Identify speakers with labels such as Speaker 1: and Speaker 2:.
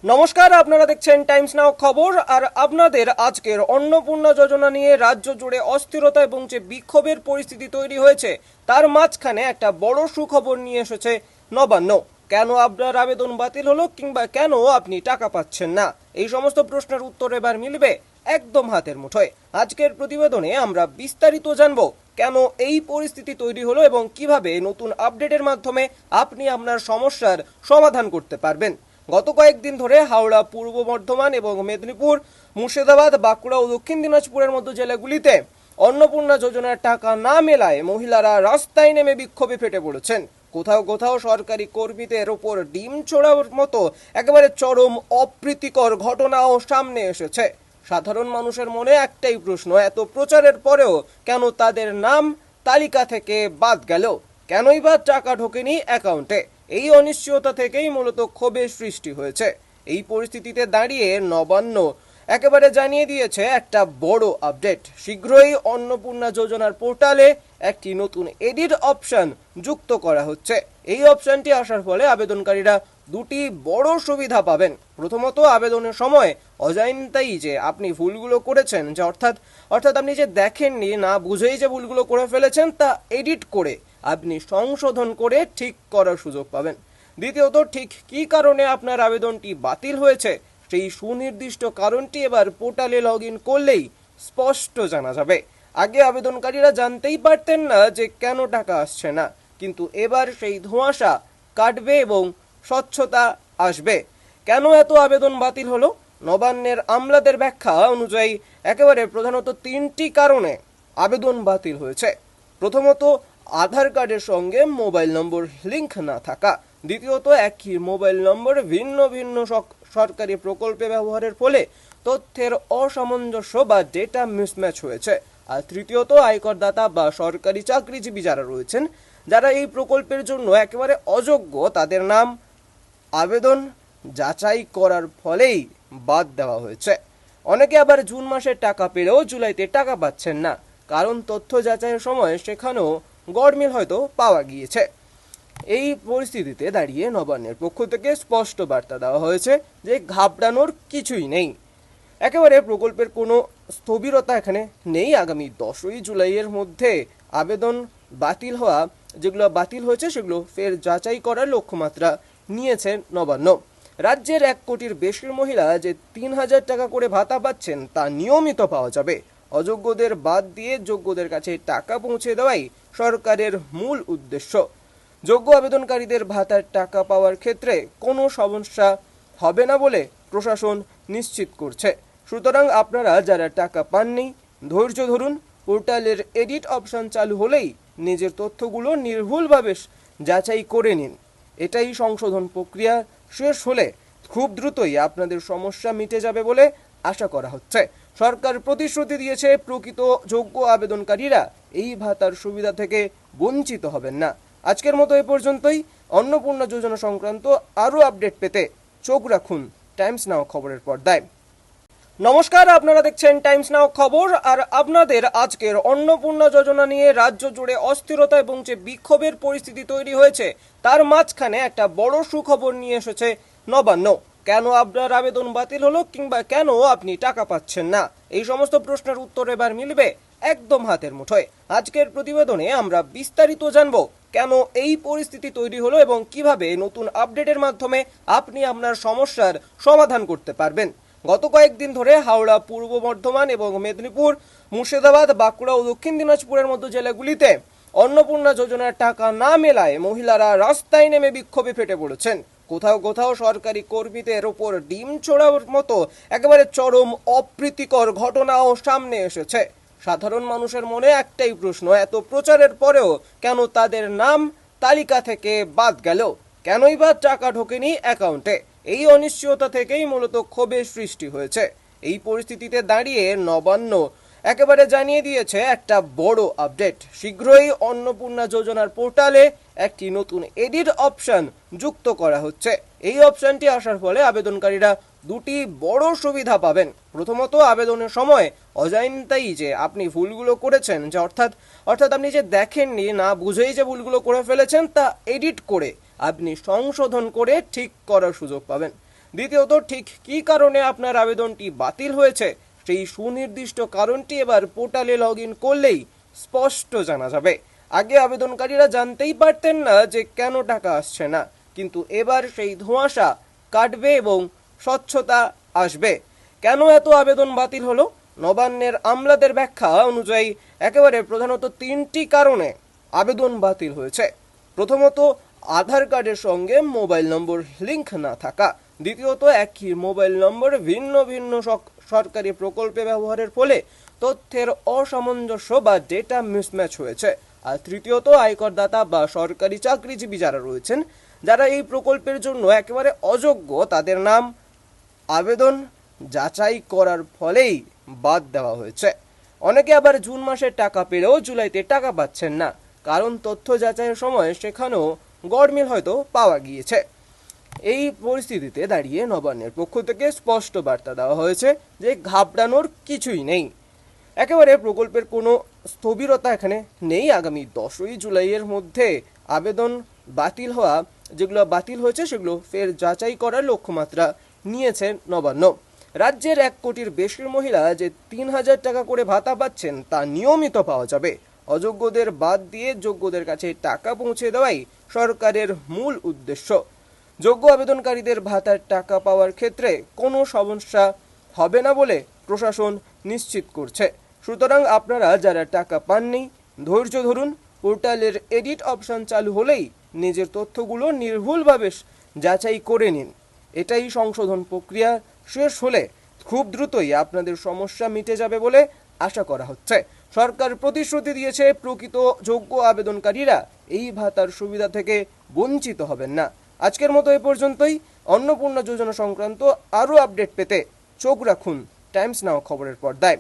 Speaker 1: নমস্কার, আপনারা দেখছেন টাইমস নাও খবর। আর আপনাদের আজকের অন্নপূর্ণা যোজনা নিয়ে রাজ্য জুড়ে অস্থিরতা এবং যে বিক্ষোভের পরিস্থিতি তৈরি হয়েছে তার মাঝখানে একটা বড় সুখবর নিয়ে এসেছে নবান্ন। কেন আপনার আবেদন বাতিল হলো, কিংবা কেন আপনি টাকা পাচ্ছেন না, এই সমস্ত প্রশ্নের উত্তর এবার মিলবে একদম হাতের মুঠোয়। আজকের প্রতিবেদনে আমরা বিস্তারিত জানবো কেন এই পরিস্থিতি তৈরি হলো এবং কিভাবে নতুন আপডেটের মাধ্যমে আপনি আপনার সমস্যার সমাধান করতে পারবেন। গত কয়েকদিন ধরে হাওড়া, পূর্ব বর্ধমান এবং মেদিনীপুর, মুর্শিদাবাদ, বাঁকুড়া ও দক্ষিণ দিনাজপুরের মতো জেলাগুলিতে অন্নপূর্ণা যোজনার টাকা না মেলায় মহিলারা রাস্তায় নেমে বিক্ষোভে ফেটে পড়েছেন। কোথাও কোথাও সরকারি কর্মীদের ওপর ডিম ছোড়ার মতো একেবারে চরম অপ্রীতিকর ঘটনাও সামনে এসেছে। সাধারণ মানুষের মনে একটাই প্রশ্ন, এত প্রচারের পরেও কেন তাদের নাম তালিকা থেকে বাদ গেল, কেনই বা টাকা ঢোকেনি অ্যাকাউন্টে। এই অনিশ্চয়তা থেকেই মূলত ক্ষোভের সৃষ্টি হয়েছে। এই পরিস্থিতিতে দাঁড়িয়ে নবান্ন একেবারে জানিয়ে দিয়েছে একটা বড় আপডেট। শীঘ্রই অন্নপূর্ণা যোজনার পোর্টালে একটি নতুন এডিট অপশন যুক্ত করা হচ্ছে। এই অপশনটি আসার ফলে আবেদনকারীরা দুটি বড় সুবিধা পাবেন। প্রথমত, আবেদনের সময় অজান্তেই যে আপনি ভুলগুলো করেছেন, যে অর্থাৎ আপনি যে দেখেননি, না বুঝেই যে ভুলগুলো করে ফেলেছেন, তা এডিট করে আপনি সংশোধন করে ঠিক করার সুযোগ পাবেন। দ্বিতীয়ত, ঠিক কী কারণে আপনার আবেদনটি বাতিল হয়েছে সেই সুনির্দিষ্ট কারণটি এবার পোর্টালে লগ ইন করলেই স্পষ্ট জানা যাবে। আগে আবেদনকারীরা জানতেই পারতেন না যে কেন টাকা আসছে না, কিন্তু এবার সেই ধোঁয়াশা কাটবে এবং স্বচ্ছতা আসবে। কেন এত আবেদন বাতিল হলো? নবান্নের আমলাদের ব্যাখ্যা অনুযায়ী একেবারে প্রধানত তিনটি কারণে আবেদন বাতিল হয়েছে। প্রথমত, আধার কার্ডের সঙ্গে মোবাইল নম্বর লিঙ্ক না থাকা। দ্বিতীয়ত, একই মোবাইল নম্বর ভিন্ন ভিন্ন সরকারি প্রকল্পে ব্যবহারের ফলে তথ্যের অসামঞ্জস্য বা ডেটা মিসম্যাচ হয়েছে। আর তৃতীয়ত, আয়করদাতা বা সরকারি চাকরিজীবী যারা রয়েছেন, যারা এই প্রকল্পের জন্য একেবারে অযোগ্য, তাদের নাম আবেদন যাচাই করার ফলেই বাদ দেওয়া হয়েছে। অনেকে আবার জুন মাসের টাকা পেলেও জুলাইতে টাকা পাচ্ছেন না, কারণ তথ্য যাচাইয়ের সময় সেখানেও গড়মিল হয়তো পাওয়া গিয়েছে। এই পরিস্থিতিতে দাঁড়িয়ে নবান্নের পক্ষ থেকে স্পষ্ট বার্তা দেওয়া হয়েছে যে ঘাবড়ানোর কিছুই নেই। একেবারে প্রকল্পের কোনো স্থবিরতা এখানে নেই। আগামী 10ই জুলাইয়ের মধ্যে আবেদন যেগুলো বাতিল হয়েছে সেগুলো ফের যাচাই করার লক্ষ্যমাত্রা নিয়েছে নবান্ন। রাজ্যের 1 কোটির বেশি মহিলা যে 3,000 টাকা করে ভাতা পাচ্ছেন তা নিয়মিত পাওয়া যাবে। অযোগ্যদের বাদ দিয়ে যোগ্যদের কাছে টাকা পৌঁছে দেওয়াই সরকারের মূল উদ্দেশ্য। যোগ্য আবেদনকারীদের ভাতার টাকা পাওয়ার ক্ষেত্রে কোনো সমস্যা হবে না বলে প্রশাসন নিশ্চিত করছে। সুতরাং আপনারা যারা টাকা পাননি, ধৈর্য ধরুন। পোর্টালের এডিট অপশন চালু হলেই নিজের তথ্যগুলো নির্ভুলভাবে যাচাই করে নিন। এটাই সংশোধন প্রক্রিয়া শেষ হলে খুব দ্রুতই আপনাদের সমস্যা মিটে যাবে বলে আশা করা হচ্ছে। সরকার প্রতিশ্রুতি দিয়েছে প্রকৃত যোগ্য আবেদনকারীরা এই ভাতার সুবিধা থেকে বঞ্চিত হবেন না। আজকের মতো এ পর্যন্তই। অন্নপূর্ণা যোজনা সংক্রান্ত আরও আপডেট পেতে চোখ রাখুন টাইমস নাও খবরের পর্দায়। নমস্কার, আপনারা দেখছেন টাইমস নাও খবর। আর আপনাদের আজকের অন্নপূর্ণা যোজনা নিয়ে রাজ্য জুড়ে অস্থিরতা এবং যে বিক্ষোভের পরিস্থিতি তৈরি হয়েছে তার মাঝখানে একটা বড় সুখবর নিয়ে এসেছে নবান্ন। কেন আপনার আবেদন বাতিল হলো, কিংবা কেন আপনি টাকা পাচ্ছেন না, এই সমস্ত প্রশ্নের উত্তর এবার মিলবে একদম হাতের মুঠোয়। আজকের প্রতিবেদনে আমরা বিস্তারিত জানবো কেন এই পরিস্থিতি তৈরি হলো এবং কিভাবে নতুন আপডেটের মাধ্যমে আপনি আপনার সমস্যার সমাধান করতে পারবেন। গত কয়েকদিন ধরে হাওড়া, পূর্ব বর্ধমান এবং মেদিনীপুর, মুর্শিদাবাদ, বাঁকুড়া ও দক্ষিণ দিনাজপুরের মতো জেলাগুলিতে অন্নপূর্ণা যোজনার টাকা না মেলায় মহিলারা রাস্তায় নেমে বিক্ষোভে ফেটে পড়েছেন। কোথাও কোথাও সরকারি কর্মীদের ওপর ডিম ছোড়ার মতো একেবারে চরম অপ্রীতিকর ঘটনাও সামনে এসেছে। সাধারণ মানুষের মনে একটাই প্রশ্ন, এত প্রচারের পরেও কেন তাদের নাম তালিকা থেকে বাদ গেল, কেনই বা টাকা ঢোকেনি অ্যাকাউন্টে। এই অনিশ্চয়তা থেকেই মূলত ক্ষোভের সৃষ্টি হয়েছে। এই পরিস্থিতিতে দাঁড়িয়ে নবান্ন একেবারে জানিয়ে দিয়েছে একটা বড় আপডেট। শীঘ্রই অন্নপূর্ণা যোজনার পোর্টালে একটি নতুন এডিট অপশন যুক্ত করা হচ্ছে। এই অপশনটি আসার ফলে আবেদনকারীরা দুটি বড় সুবিধা পাবেন। প্রথমত, আবেদনের সময় অজান্তেই যে আপনি ভুলগুলো করেছেন, যে অর্থাৎ আপনি যে দেখেননি, না বুঝেই যে ভুলগুলো করে ফেলেছেন, তা এডিট করে আপনি সংশোধন করে ঠিক করার সুযোগ পাবেন। দ্বিতীয়ত, ঠিক কী কারণে আপনার আবেদনটি বাতিল হয়েছে সেই সুনির্দিষ্ট কারণটি এবার পোর্টালে লগ ইন করলেই স্পষ্ট জানা যাবে। আগে আবেদনকারীরা জানতেই পারতেন না যে কেন টাকা আসছে না, কিন্তু এবার সেই ধোঁয়াশা কাটবে এবং স্বচ্ছতা আসবে। কেন এত আবেদন বাতিল হলো? নবান্নের আমলাদের ব্যাখ্যা অনুযায়ী একেবারে প্রধানত তিনটি কারণে আবেদন বাতিল হয়েছে। প্রথমত, আধার কার্ডের সঙ্গে মোবাইল নম্বর লিঙ্ক না থাকা। দ্বিতীয়ত, একই মোবাইল নম্বর ভিন্ন ভিন্ন সরকারি প্রকল্পে ব্যবহারের ফলে তথ্যের অসামঞ্জস্য বা ডেটা মিসম্যাচ হয়েছে। আর তৃতীয়ত, আয়করদাতা বা সরকারি চাকরিজীবী যারা রয়েছেন, যারা এই প্রকল্পের জন্য একেবারে অযোগ্য, তাদের নাম আবেদন যাচাই করার ফলেই বাদ দেওয়া হয়েছে। অনেকে আবার জুন মাসের টাকা পেলেও জুলাইতে টাকা পাচ্ছেন না, কারণ তথ্য যাচাইয়ের সময় সেখানেও গড়মিল হয়তো পাওয়া গিয়েছে। এই পরিস্থিতিতে দাঁড়িয়ে নবান্নের পক্ষ থেকে স্পষ্ট বার্তা দেওয়া হয়েছে যে ঘাবড়ানোর কিছুই নেই। একেবারে প্রকল্পের কোনো স্থবিরতা এখানে নেই। আগামী 10ই জুলাইয়ের মধ্যে আবেদন যেগুলো বাতিল হয়েছে সেগুলো ফের যাচাই করার লক্ষ্যমাত্রা নিয়েছে নবান্ন। রাজ্যের 1 কোটির বেশি মহিলা যে 3,000 টাকা করে ভাতা পাচ্ছেন তা নিয়মিত পাওয়া যাবে। অযোগ্যদের বাদ দিয়ে যোগ্যদের কাছে টাকা পৌঁছে দেওয়াই সরকারের মূল উদ্দেশ্য। যোগ্য আবেদনকারীদের ভাতার টাকা পাওয়ার ক্ষেত্রে কোনো সমস্যা হবে না বলে প্রশাসন নিশ্চিত করছে। সুতরাং আপনারা যারা টাকা পাননি, ধৈর্য ধরুন। পোর্টালের এডিট অপশন চালু হলেই নিজের তথ্যগুলো নির্ভুলভাবে যাচাই করে নিন। এটাই সংশোধন প্রক্রিয়া শেষ হলে খুব দ্রুতই আপনাদের সমস্যা মিটে যাবে বলে আশা করা হচ্ছে। সরকার প্রতিশ্রুতি দিয়েছে প্রকৃত যোগ্য আবেদনকারীরা এই ভাতার সুবিধা থেকে বঞ্চিত হবেন না। আজকের মতো এ পর্যন্তই। অন্নপূর্ণা যোজনা সংক্রান্ত আরও আপডেট পেতে চোখ রাখুন টাইমস নাও খবরের পর্দায়।